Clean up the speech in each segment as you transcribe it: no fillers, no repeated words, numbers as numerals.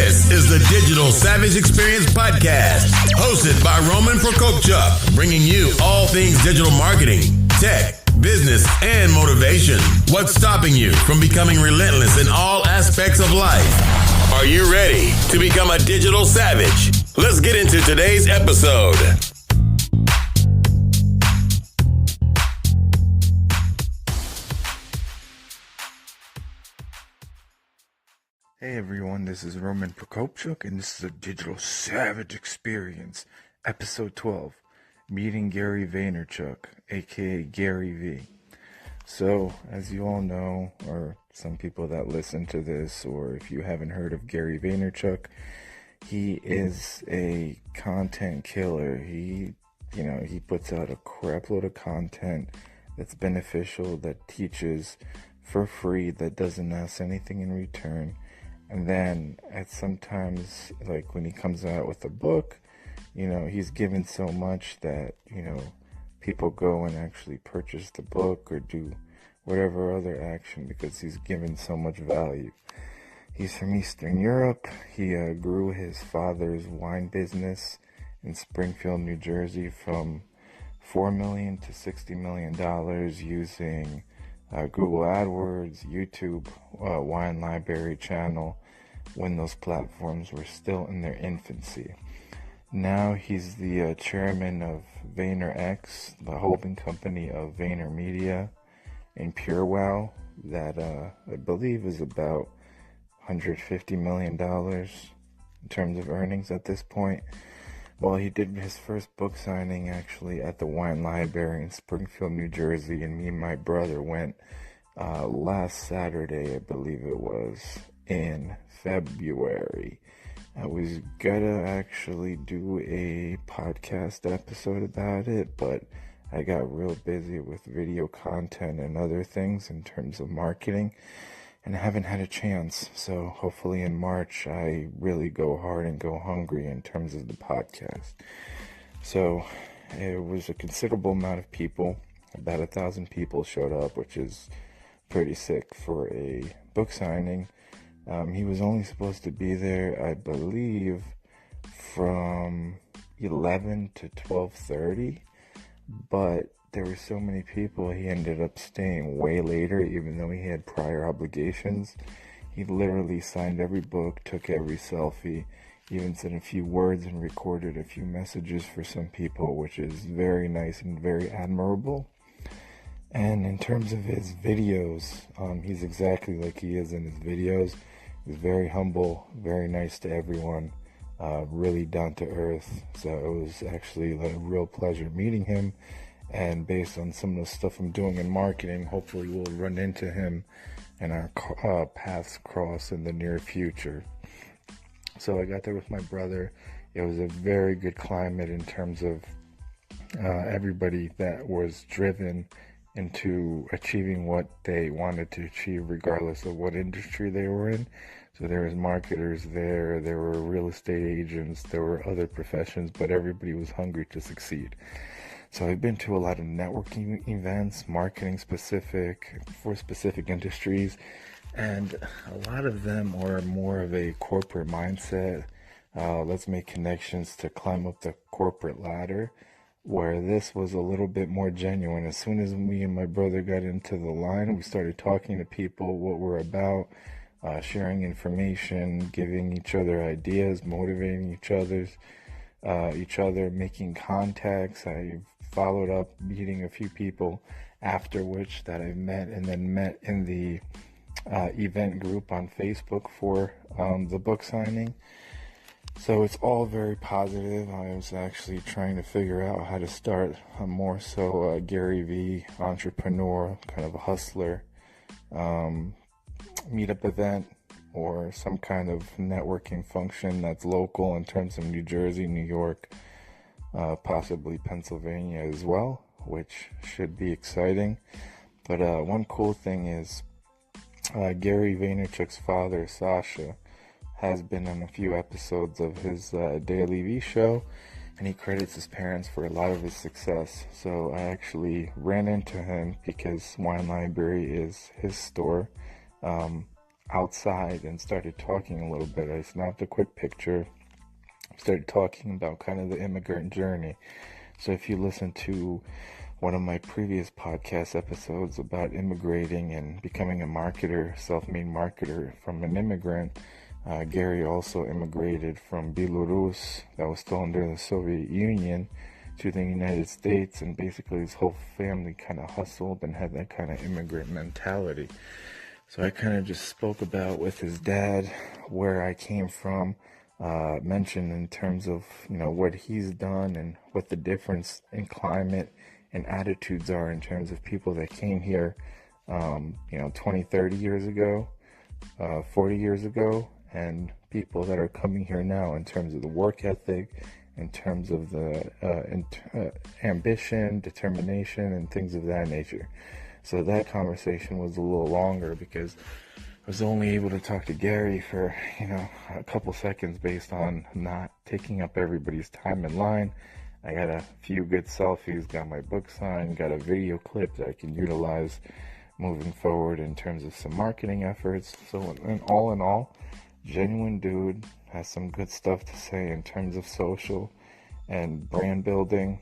This is the Digital Savage Experience Podcast, hosted by Roman Prokopchuk, bringing you all things digital marketing, tech, business, and motivation. What's stopping you from becoming relentless in all aspects of life? Are you ready to become a digital savage? Let's get into today's episode. Hey everyone, this is Roman Prokopchuk, and this is a Digital Savage Experience, Episode 12, Meeting Gary Vaynerchuk, aka GaryVee. So, as you all know, or some people that listen to this, or if you haven't heard of Gary Vaynerchuk, he is a content killer. He puts out a crap load of content that's beneficial, that teaches for free, that doesn't ask anything in return. And then at sometimes, like when he comes out with a book, he's given so much that, people go and actually purchase the book or do whatever other action because he's given so much value. He's from Eastern Europe. He grew his father's wine business in Springfield, New Jersey from $4 million to $60 million using Google AdWords, YouTube, Wine Library channel, when those platforms were still in their infancy. Now he's the chairman of VaynerX, the holding company of VaynerMedia and PureWow, that I believe is about $150 million in terms of earnings at this point. Well, he did his first book signing actually at the Wine Library in Springfield, New Jersey, and me and my brother went last Saturday, I believe it was, in February. I was gonna actually do a podcast episode about it, but I got real busy with video content and other things in terms of marketing, and I haven't had a chance. So hopefully in March I really go hard and go hungry in terms of the podcast. So it was a considerable amount of people. About 1,000 people showed up, which is pretty sick for a book signing. He was only supposed to be there, I believe, from 11 to 12:30, but there were so many people, he ended up staying way later, even though he had prior obligations. He literally signed every book, took every selfie, even said a few words and recorded a few messages for some people, which is very nice and very admirable. And in terms of his videos, he's exactly like he is in his videos. He's very humble, very nice to everyone, really down to earth. So it was actually a real pleasure meeting him. And based on some of the stuff I'm doing in marketing, hopefully we'll run into him and our paths cross in the near future. So I got there with my brother. It was a very good climate in terms of everybody that was driven into achieving what they wanted to achieve regardless of what industry they were in. So there was marketers there were real estate agents, there were other professions, but everybody was hungry to succeed. So I've been to a lot of networking events, marketing specific, for specific industries, and a lot of them are more of a corporate mindset. Let's make connections to climb up the corporate ladder, where this was a little bit more genuine. As soon as me and my brother got into the line, we started talking to people, what we're about, sharing information, giving each other ideas, motivating each other, making contacts. I followed up meeting a few people after which that I met, and then met in the event group on Facebook for the book signing. So it's all very positive. I was actually trying to figure out how to start a more so GaryVee entrepreneur, kind of a hustler, meetup event or some kind of networking function that's local in terms of New Jersey, New York, possibly Pennsylvania as well, which should be exciting. But one cool thing is Gary Vaynerchuk's father, Sasha, has been on a few episodes of his Daily V show, and he credits his parents for a lot of his success. So I actually ran into him because Wine Library is his store. outside and started talking a little bit. I snapped a quick picture, started talking about kind of the immigrant journey. So if you listen to one of my previous podcast episodes about immigrating and becoming a marketer, self-made marketer from an immigrant, Gary also immigrated from Belarus, that was still under the Soviet Union, to the United States, and basically his whole family kind of hustled and had that kind of immigrant mentality. So I kind of just spoke about with his dad where I came from, mentioned in terms of, what he's done and what the difference in climate and attitudes are in terms of people that came here, 20, 30 years ago, 40 years ago, and people that are coming here now in terms of the work ethic, in terms of the ambition, determination, and things of that nature. So that conversation was a little longer because I was only able to talk to Gary for, a couple seconds based on not taking up everybody's time in line. I got a few good selfies, got my book signed, got a video clip that I can utilize moving forward in terms of some marketing efforts. So in all, genuine dude, has some good stuff to say in terms of social and brand building,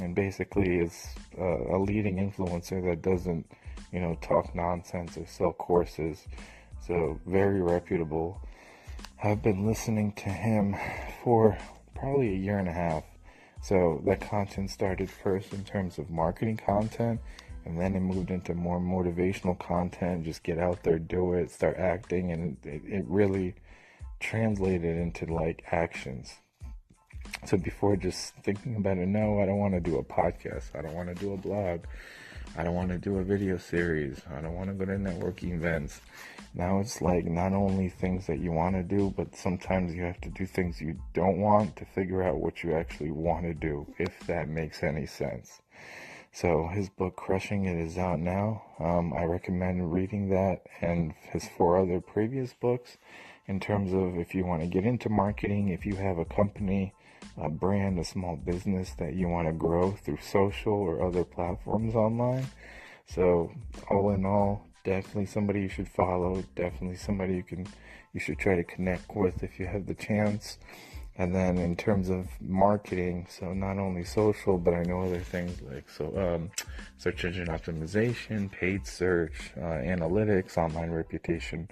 and basically is a leading influencer that doesn't, talk nonsense or sell courses. So very reputable. I've been listening to him for probably a year and a half. So that content started first in terms of marketing content, and then it moved into more motivational content. Just get out there, do it, start acting, and it really translated into like actions. So before just thinking about it, no, I don't want to do a podcast, I don't want to do a blog, I don't want to do a video series, I don't want to go to networking events. Now it's like not only things that you want to do, but sometimes you have to do things you don't want to figure out what you actually want to do, if that makes any sense. So his book Crushing It is out now. I recommend reading that and his 4 other previous books in terms of if you want to get into marketing, if you have a company, a brand, a small business that you want to grow through social or other platforms online. So all in all, definitely somebody you should follow, definitely somebody you should try to connect with if you have the chance. And then in terms of marketing, so not only social, but I know other things like search engine optimization, paid search, analytics, online reputation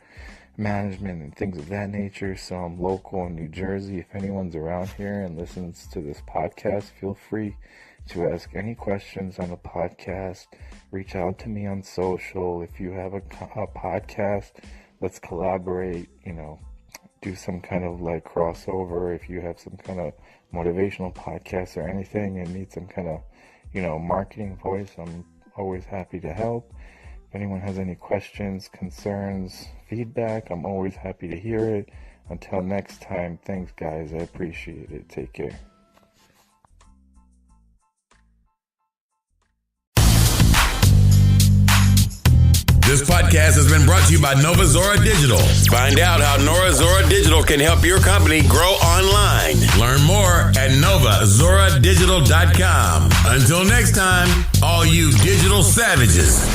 management, and things of that nature. So I'm local in New Jersey. If anyone's around here and listens to this podcast, feel free to ask any questions on the podcast. Reach out to me on social. If you have a podcast, let's collaborate, do some kind of like crossover. If you have some kind of motivational podcast or anything and need some kind of, marketing voice, I'm always happy to help. If anyone has any questions, concerns, feedback, I'm always happy to hear it. Until next time, thanks guys, I appreciate it. Take care. This podcast has been brought to you by Nova Zora Digital. Find out how Nova Zora Digital can help your company grow online. Learn more at novazoradigital.com. Until next time, all you digital savages.